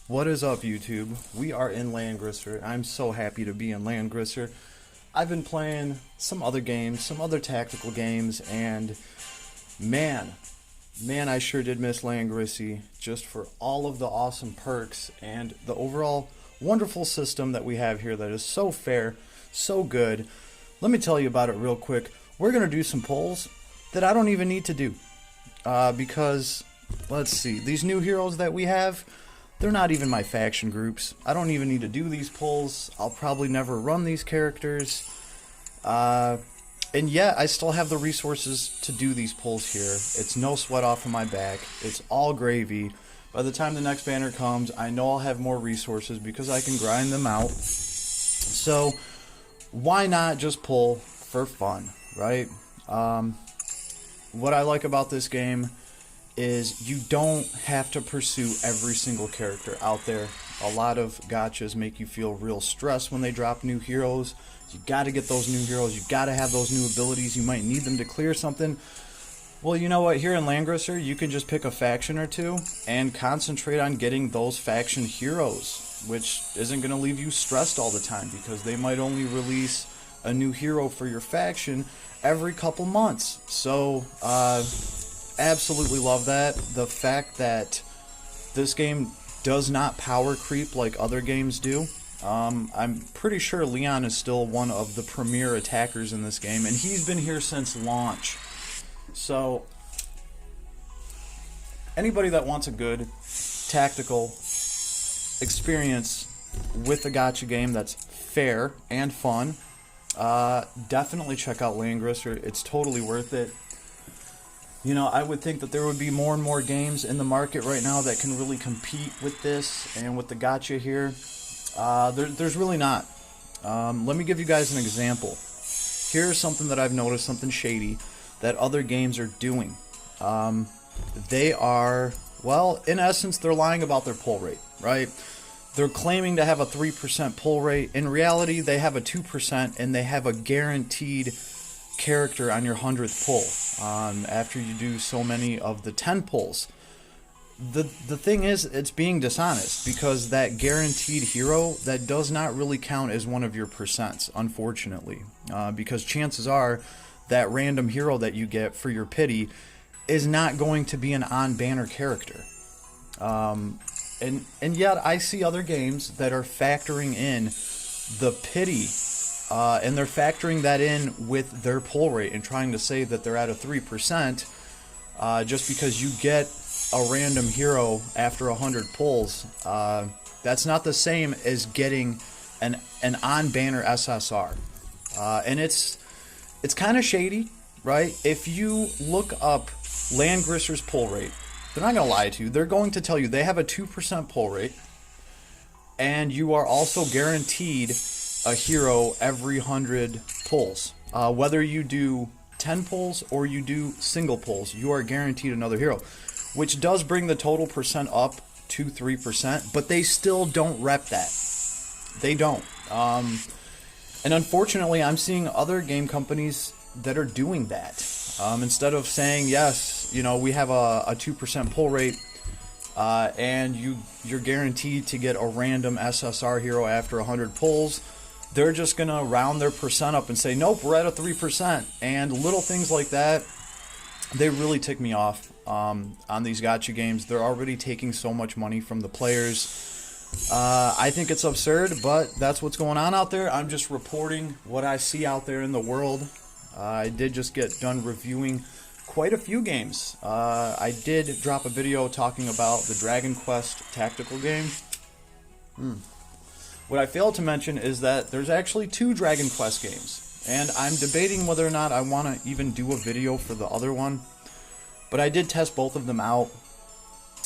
What is up, YouTube? We are in Langrisser. I'm so happy to be in Langrisser. I've been playing some other games, some other tactical games, and man, I sure did miss Langrissy just for all of the awesome perks and the overall wonderful system that we have here that is so fair, so good. Let me tell you about it real quick. We're going to do some polls that I don't even need to do because, let's see, these new heroes that we have, they're not even my faction groups. I don't even need to do these pulls. I'll probably never run these characters. And yet, I still have the resources to do these pulls here. It's no sweat off of my back. It's all gravy. By the time the next banner comes, I know I'll have more resources because I can grind them out. So, why not just pull for fun, right? What I like about this game is you don't have to pursue every single character out there. A lot of gachas make you feel real stressed when they drop new heroes. You gotta get those new heroes, you gotta have those new abilities, you might need them to clear something. Well, you know what, here in Langrisser, you can just pick a faction or two and concentrate on getting those faction heroes, which isn't gonna leave you stressed all the time because they might only release a new hero for your faction every couple months. So, absolutely love that. The fact that this game does not power creep like other games do. I'm pretty sure Leon is still one of the premier attackers in this game, and he's been here since launch. So, anybody that wants a good tactical experience with a gacha game that's fair and fun, definitely check out Langrisser. It's totally worth it. You know, I would think that there would be more and more games in the market right now that can really compete with this and with the gacha here. There's really not. Let me give you guys an example. Here's something that I've noticed, something shady, that other games are doing. They are, well, in essence, they're lying about their pull rate, right? They're claiming to have a 3% pull rate. In reality, they have a 2%, and they have a guaranteed character on your 100th pull after you do so many of the 10 pulls. The thing is, it's being dishonest because that guaranteed hero, that does not really count as one of your percents, unfortunately, because chances are that random hero that you get for your pity is not going to be an on-banner character. And yet I see other games that are factoring in the pity, and they're factoring that in with their pull rate and trying to say that they're at a 3%, just because you get a random hero after 100 pulls. That's not the same as getting an on-banner SSR. And it's kind of shady, right? If you look up Langrisser's pull rate, they're not going to lie to you. They're going to tell you they have a 2% pull rate, and you are also guaranteed a hero every 100 pulls. Whether you do 10 pulls or you do single pulls, you are guaranteed another hero, which does bring the total percent up to 3%, but they still don't rep that. They don't. And unfortunately, I'm seeing other game companies that are doing that. Instead of saying, yes, you know, we have a 2% pull rate, and you're guaranteed to get a random SSR hero after 100 pulls, they're just going to round their percent up and say, nope, we're at a 3%. And little things like that, they really tick me off on these gacha games. They're already taking so much money from the players. I think it's absurd, but that's what's going on out there. I'm just reporting what I see out there in the world. I did just get done reviewing quite a few games. I did drop a video talking about the Dragon Quest tactical game. What I failed to mention is that there's actually 2 Dragon Quest games, and I'm debating whether or not I want to even do a video for the other one, but I did test both of them out,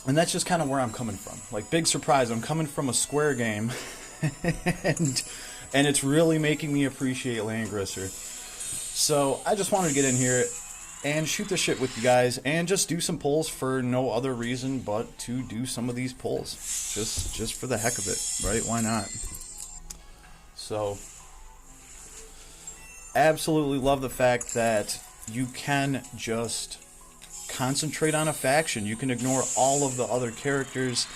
and that's just kind of where I'm coming from. Like, big surprise, I'm coming from a Square game, and it's really making me appreciate Langrisser. So I just wanted to get in here and shoot the shit with you guys and just do some pulls for no other reason but to do some of these pulls. Just for the heck of it, right? Why not? So, absolutely love the fact that you can just concentrate on a faction. You can ignore all of the other characters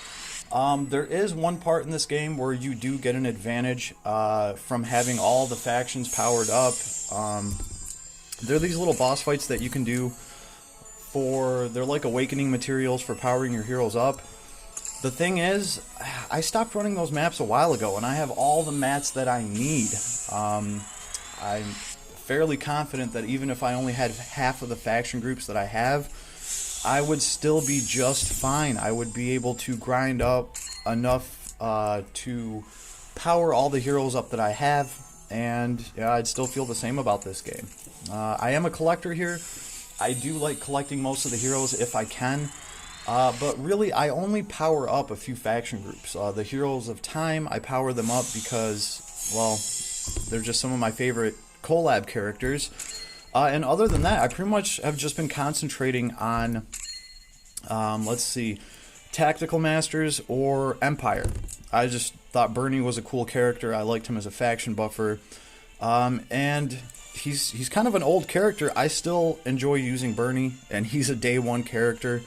There is one part in this game where you do get an advantage from having all the factions powered up. There are these little boss fights that you can do they're like awakening materials for powering your heroes up. The thing is, I stopped running those maps a while ago, and I have all the mats that I need. I'm fairly confident that even if I only had half of the faction groups that I have, I would still be just fine. I would be able to grind up enough to power all the heroes up that I have, and yeah, I'd still feel the same about this game. I am a collector here. I do like collecting most of the heroes if I can. But really, I only power up a few faction groups. The Heroes of Time, I power them up because, well, they're just some of my favorite collab characters. And other than that, I pretty much have just been concentrating on, let's see, Tactical Masters or Empire. I just thought Bernie was a cool character. I liked him as a faction buffer. And he's kind of an old character. I still enjoy using Bernie, and he's a day one character.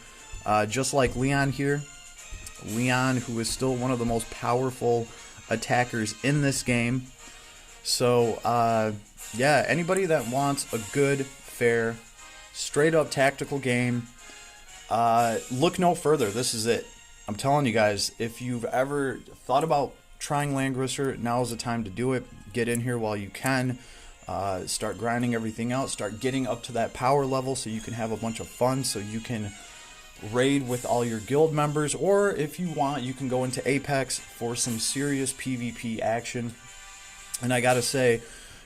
Just like Leon here. Leon, who is still one of the most powerful attackers in this game. So, yeah, anybody that wants a good, fair, straight-up tactical game, look no further. This is it. I'm telling you guys, if you've ever thought about trying Langrisser, now is the time to do it. Get in here while you can. Start grinding everything out. Start getting up to that power level so you can have a bunch of fun, so you can raid with all your guild members, or if you want, you can go into Apex for some serious PvP action. And I gotta say,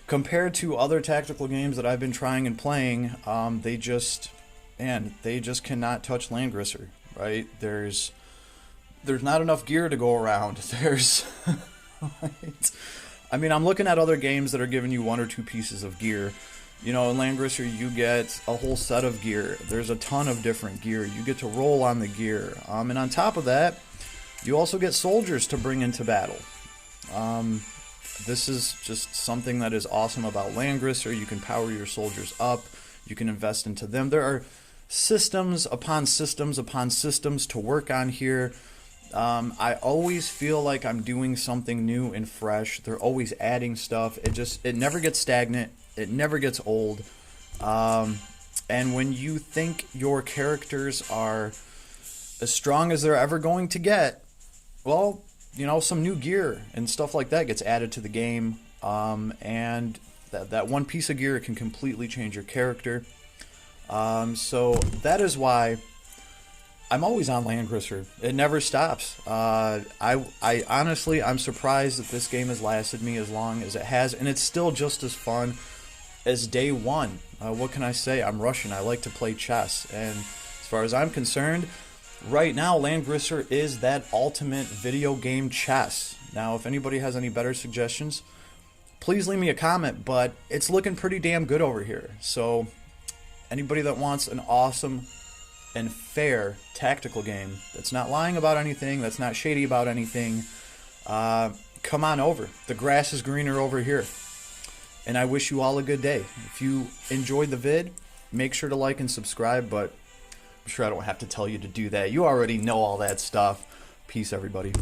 compared to other tactical games that I've been trying and playing, they just cannot touch Langrisser, right? There's not enough gear to go around. There's right? I mean, I'm looking at other games that are giving you 1 or 2 pieces of gear. You know, in Langrisser, you get a whole set of gear. There's a ton of different gear. You get to roll on the gear. And on top of that, you also get soldiers to bring into battle. This is just something that is awesome about Langrisser. You can power your soldiers up. You can invest into them. There are systems upon systems upon systems to work on here. I always feel like I'm doing something new and fresh. They're always adding stuff. It never gets stagnant. It never gets old. And when you think your characters are as strong as they're ever going to get, well, you know, some new gear and stuff like that gets added to the game. And that one piece of gear can completely change your character. So that is why I'm always on Langrisser. It never stops. I honestly, I'm surprised that this game has lasted me as long as it has, and it's still just as fun as day one. What can I say? I'm Russian. I like to play chess, and as far as I'm concerned, right now Langrisser is that ultimate video game chess. Now, if anybody has any better suggestions, please leave me a comment, but it's looking pretty damn good over here. So anybody that wants an awesome and fair tactical game that's not lying about anything, that's not shady about anything, come on over. The grass is greener over here. And I wish you all a good day. If you enjoyed the vid, make sure to like and subscribe, but I'm sure I don't have to tell you to do that. You already know all that stuff. Peace, everybody.